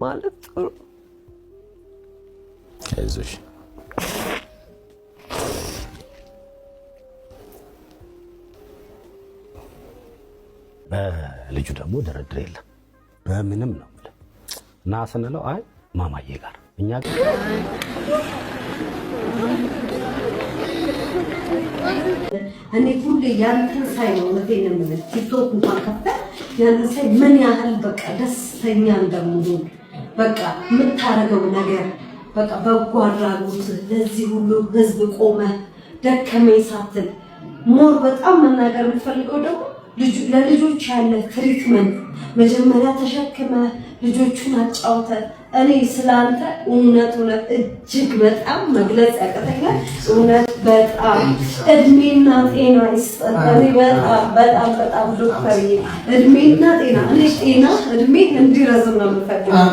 ማለት ጥሩ አይዞሽ በልጁ ደግሞ ድርድር የለም በምንም ነው እና ስንለው አይ ማማዬ ጋር እኛ እኔ ሁሌ ያንተን ሳይ ነው ለቴን የምልህ ቲክቶክ እንኳን ከፍተህ ያንተን ሳይ ምን ያህል በቃ ደስተኛ እንደምሆን በቃ የምታረገው ነገር በቃ በጎ አድራጎት ለዚህ ሁሉ ህዝብ ቆመ ደከመኝ ሳትል ሞር በጣም መናገር የምትፈልገው ደግሞ ለልጆች ያለ ትሪትመንት መጀመሪያ ተሸክመ ልጆቹን አጫውተ እኔ ስላንተ እውነት እጅግ በጣም መግለጽ ያቀተኛል። እውነት በጣም እድሜና ጤና ይስጠን። እኔ በጣም ዶክተርዬ እድሜና ጤና እኔ ጤና እድሜ እንዲረዝም ነው የምፈልገው።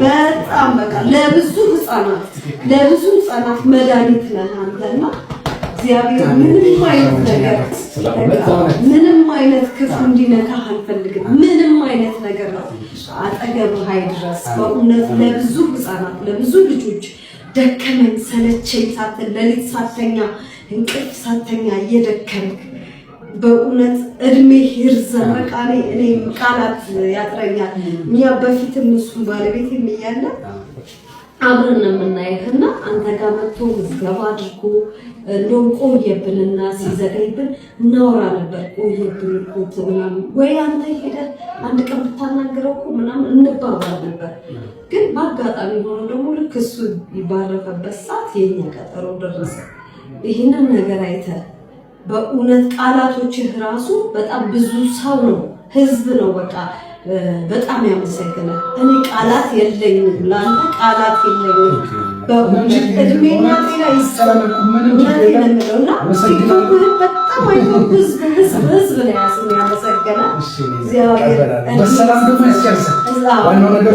በጣም በቃ ለብዙ ህፃናት መድኃኒት ነህ አንተና እግዚአብሔር ምንም አይነት ክፉ እንዲነካህ አልፈልግም። ምንም አይነት ነገር ነው አጠገብህ አይድረስ። በእውነት ለብዙ ህፃናት ለብዙ ልጆች ደከመኝ ሰለቸኝ ሳትል ሌሊት ሳተኛ እንቅልፍ ሳተኛ እየደከምክ በእውነት እድሜ ይርዘም። በቃ እኔ ቃላት ያጥረኛል። እኛ በፊትም እሱ ባለቤቴም እያለ አብረን የምናየህና አንተ ጋር መጥቶ ምዝገባ አድርጎ እንደውም ቆየብንና ሲዘገይብን እናወራ ነበር። ቆየብን እኮ ምናምን ወይ አንተ ሄደህ አንድ ቀን ብታናግረው እኮ ምናምን እንባባል ነበር። ግን በአጋጣሚ ሆኖ ደግሞ ልክ እሱ ይባረፈበት ሰዓት የኛ ቀጠሮ ደረሰ። ይህንን ነገር አይተህ በእውነት ቃላቶችህ ራሱ በጣም ብዙ ሰው ነው ህዝብ ነው በቃ በጣም ያመሰግናል። እኔ ቃላት የለኝም ለአንተ ቃላት የለኝም። በእውነት እድሜና ጤና ይስጠን። ምንድነውና ቲክቶክህን በጣም አይቶ ህዝብ ነው ያመሰገነ። እግዚአብሔር በሰላም ደግሞ ያስጨርሰን። ዋናው ነገር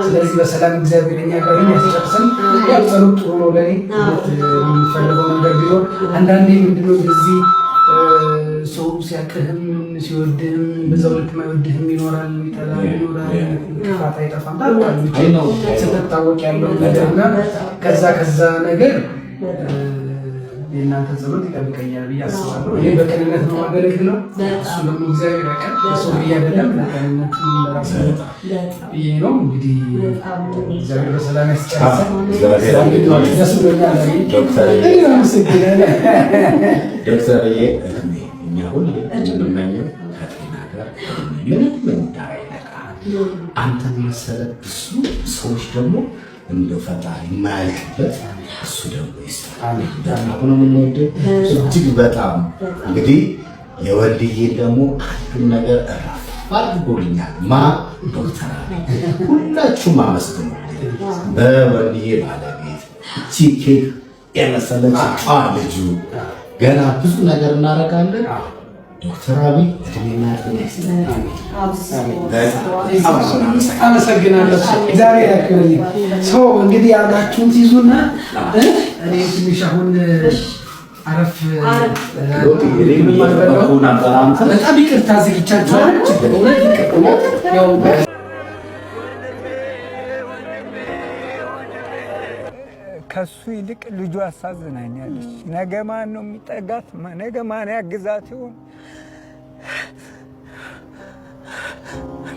ስለዚህ በሰላም እግዚአብሔር እኛ ጋር ያስጨርሰን። ያው ጸሎት ጥሩ ነው ለኔ የምፈልገው ነገር ቢኖር አንዳንዴ ምንድነው እንደዚህ ሰው ሲያቅህም ሲወድህም በዛው ልክ ማይወድህም ይኖራል፣ ይጠላል ይኖራል፣ ጥፋት አይጠፋም። ስትታወቅ ያለው ነገርና ከዛ ነገር የእናንተ ጸሎት ይጠብቀኛል ብዬ አስባለሁ። እኔ በቅንነት ነው ማገለግለው። እሱ ደግሞ እግዚአብሔር ያውቃል። ሰው እያደለም በቅንነት ለራስ ብዬ ነው። እንግዲህ እግዚአብሔር በሰላም ያስጨርሰን። ደስ ብሎኛል ዶክተርዬ። እኛ ሁሌ የምንመኘው ከጤና ጋር ምንም እንዳይነካ አንተን መሰለ ብዙ ሰዎች ደግሞ እንደው ፈጣሪ የማያልቅበት እሱ ደግሞ ይስጣል። አሁን የምንወደው እጅግ በጣም እንግዲህ የወልድዬን ደግሞ አንዱን ነገር እረፍ አድርጎልኛል። ዶክተር ሁላችሁም አመስግኑ። በወልድዬ ባለቤት ቺኬክ የመሰለች ልጁ ገና ብዙ ነገር እናደርጋለን። ዶክተር አብይ እድሜና አመሰግናለሁ። እግዚአብሔር ያክብርልኝ። ሰው እንግዲህ ያላችሁን ትይዙና እኔ ትንሽ አሁን አረፍ በጣም ይቅርታ ዝግቻችኋል። ከሱ ይልቅ ልጁ አሳዝናኛለች። ነገ ማን ነው የሚጠጋት? ነገ ማን ያግዛት ይሆን?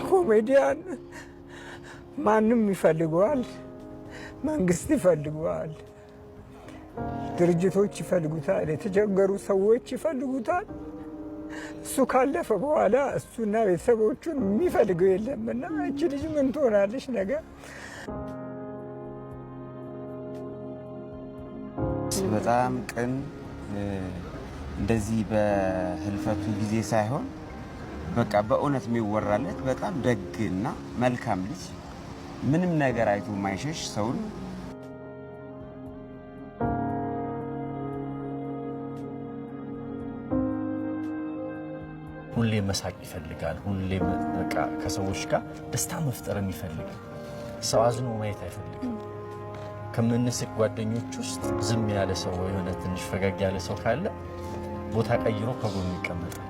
ኮሜዲያን ማንም ይፈልገዋል፣ መንግስት ይፈልገዋል፣ ድርጅቶች ይፈልጉታል፣ የተቸገሩ ሰዎች ይፈልጉታል። እሱ ካለፈ በኋላ እሱና ቤተሰቦቹን የሚፈልገው የለምና እቺ ልጅ ምን ትሆናለች ነገ? በጣም ቅን እንደዚህ በህልፈቱ ጊዜ ሳይሆን በቃ በእውነት የሚወራለት በጣም ደግና መልካም ልጅ፣ ምንም ነገር አይቶ የማይሸሽ ሰውን ሁሌ መሳቅ ይፈልጋል። ሁሌ በቃ ከሰዎች ጋር ደስታ መፍጠር የሚፈልግ ሰው አዝኖ ማየት አይፈልግም። ከምንስቅ ጓደኞች ውስጥ ዝም ያለ ሰው የሆነ ትንሽ ፈገግ ያለ ሰው ካለ ቦታ ቀይሮ ከጎኑ ይቀመጣል።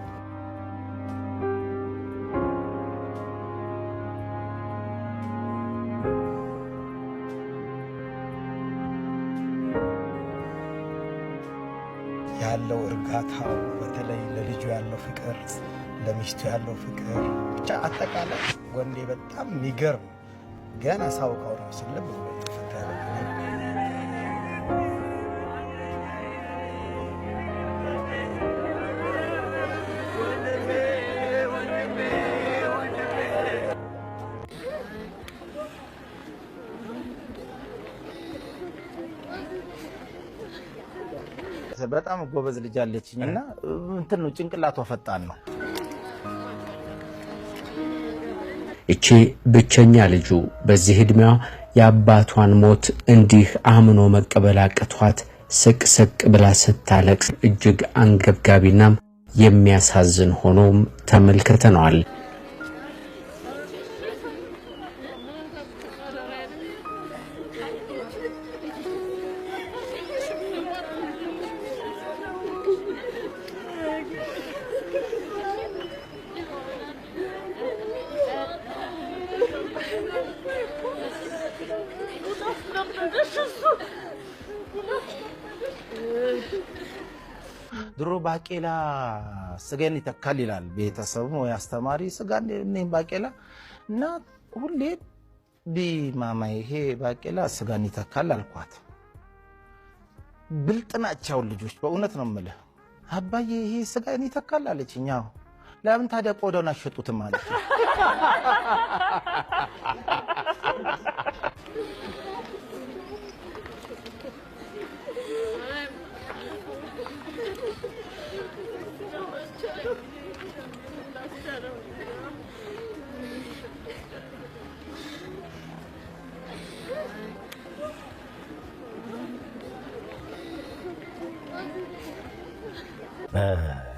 ያለው እርጋታው፣ በተለይ ለልጁ ያለው ፍቅር፣ ለሚስቱ ያለው ፍቅር፣ ብቻ አጠቃላይ ወንዴ በጣም የሚገርም ገና ሳውቀው ነው ሲልብ በጣም ጎበዝ ልጅ አለችኝና እንትን ነው ጭንቅላቷ ፈጣን ነው። እቺ ብቸኛ ልጁ በዚህ እድሜዋ የአባቷን ሞት እንዲህ አምኖ መቀበል አቅቷት ስቅ ብላ ስታለቅስ እጅግ አንገብጋቢና የሚያሳዝን ሆኖም ተመልክተናል። ድሮ ባቄላ ስጋን ይተካል ይላል ቤተሰቡ ወይ አስተማሪ። ስጋን እኔ ባቄላ እና ሁሌ ቢማማይ ይሄ ባቄላ ስጋን ይተካል አልኳት። ብልጥናቸው ልጆች በእውነት ነው የምልህ። አባዬ ይሄ ስጋን ይተካል አለችኝ። አዎ ለምን ታዲያ ቆዳውን አሸጡትም አለች።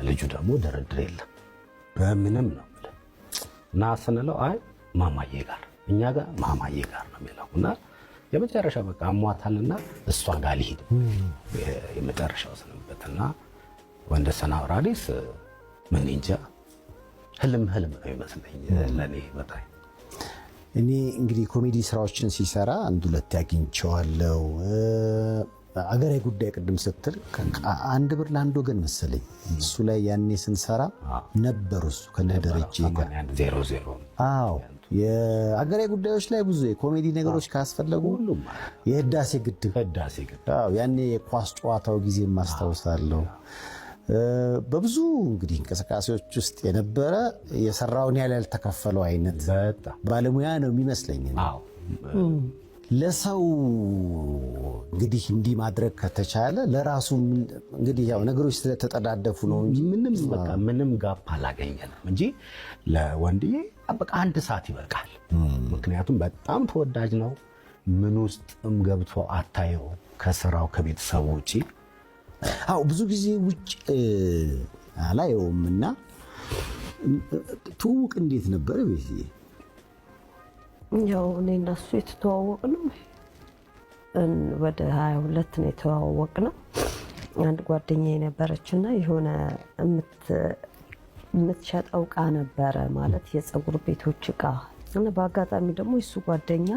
ልጁ ደግሞ ድርድር የለም በምንም ነው እና ስንለው አይ ማማዬ ጋር እኛ ጋር ማማዬ ጋር ነው የሚለው እና የመጨረሻ በቃ አሟታልና እሷ ጋር ሊሄድ የመጨረሻው ስንበትና ወንደሰን አውራሪስ ምን እንጃ ህልም ነው ይመስለኝ ለኔ በጣም። እኔ እንግዲህ ኮሜዲ ስራዎችን ሲሰራ አንድ ሁለት ያግኝቼዋለሁ። አገራዊ ጉዳይ ቅድም ስትል አንድ ብር ለአንድ ወገን መሰለኝ እሱ ላይ ያኔ ስንሰራ ነበር እሱ ከነደረጀ ጋር 00 አዎ የአገራዊ ጉዳዮች ላይ ብዙ የኮሜዲ ነገሮች ካስፈለጉ ሁሉም የህዳሴ ግድብ አዎ ያኔ የኳስ ጨዋታው ጊዜ ማስታወሳለሁ። በብዙ እንግዲህ እንቅስቃሴዎች ውስጥ የነበረ የሰራውን ያልተከፈለው አይነት ባለሙያ ነው የሚመስለኝ። አዎ ለሰው እንግዲህ እንዲህ ማድረግ ከተቻለ ለራሱ እንግዲህ ያው ነገሮች ስለተጠዳደፉ ነው እንጂ ምንም ጋፕ አላገኘንም እንጂ ለወንድዬ በቃ አንድ ሰዓት ይበቃል። ምክንያቱም በጣም ተወዳጅ ነው። ምን ውስጥም ገብቶ አታየው ከስራው ከቤተሰቡ ውጪ። አዎ ብዙ ጊዜ ውጭ አላየውምና ትውውቅ እንዴት ነበር ቤት? ያው እኔ እና እሱ የተተዋወቅነው ወደ 22 ነው የተዋወቅነው። አንድ ጓደኛዬ ነበረችና የሆነ የምትሸጠው ዕቃ ነበረ ማለት የፀጉር ቤቶች ዕቃ እና በአጋጣሚ ደግሞ የሱ ጓደኛ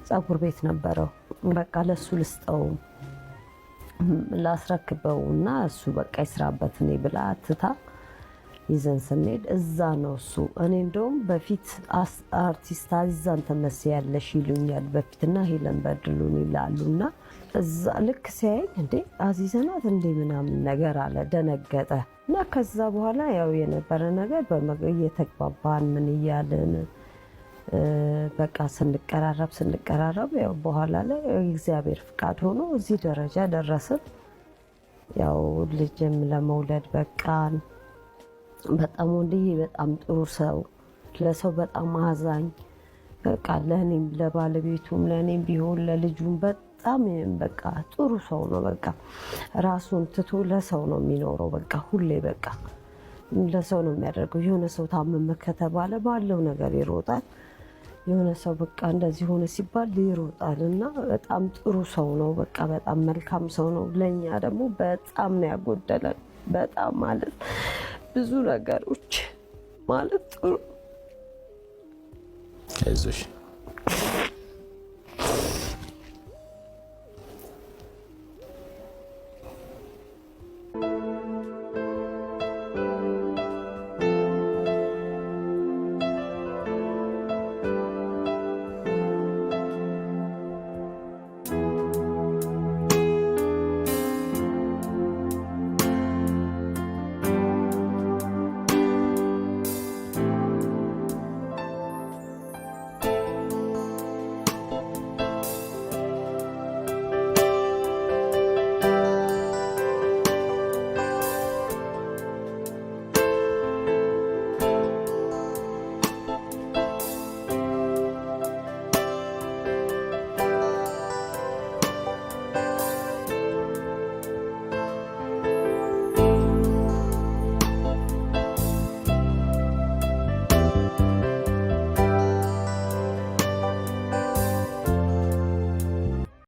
ፀጉር ቤት ነበረው። በቃ ለሱ ልስጠው ላስረክበው እና እሱ በቃ ይስራበት እኔ ብላ ትታ ይዘን ስንሄድ እዛ ነው እሱ። እኔ እንደውም በፊት አርቲስት አዚዛን ትመስያለሽ ይሉኛል በፊትና ሄለን በድሉን ይላሉና እዛ ልክ ሲያየኝ እንዴ አዚዘናት እንዴ ምናምን ነገር አለ፣ ደነገጠ እና ከዛ በኋላ ያው የነበረ ነገር እየተግባባን ምን እያልን በቃ ስንቀራረብ ያው በኋላ ላይ እግዚአብሔር ፍቃድ ሆኖ እዚህ ደረጃ ደረስን። ያው ልጅም ለመውለድ በቃን። በጣም ወንድዬ በጣም ጥሩ ሰው፣ ለሰው በጣም አዛኝ፣ በቃ ለኔም ለባለቤቱም ለኔም ቢሆን ለልጁም በጣም በቃ ጥሩ ሰው ነው። በቃ ራሱን ትቶ ለሰው ነው የሚኖረው። በቃ ሁሌ በቃ ለሰው ነው የሚያደርገው። የሆነ ሰው ታመመ ከተባለ ባለው ነገር ይሮጣል። የሆነ ሰው በቃ እንደዚህ ሆነ ሲባል ይሮጣል እና በጣም ጥሩ ሰው ነው። በቃ በጣም መልካም ሰው ነው። ለኛ ደግሞ በጣም ነው ያጎደለን። በጣም ማለት ብዙ ነገሮች ማለት ጥሩ አይዞሽ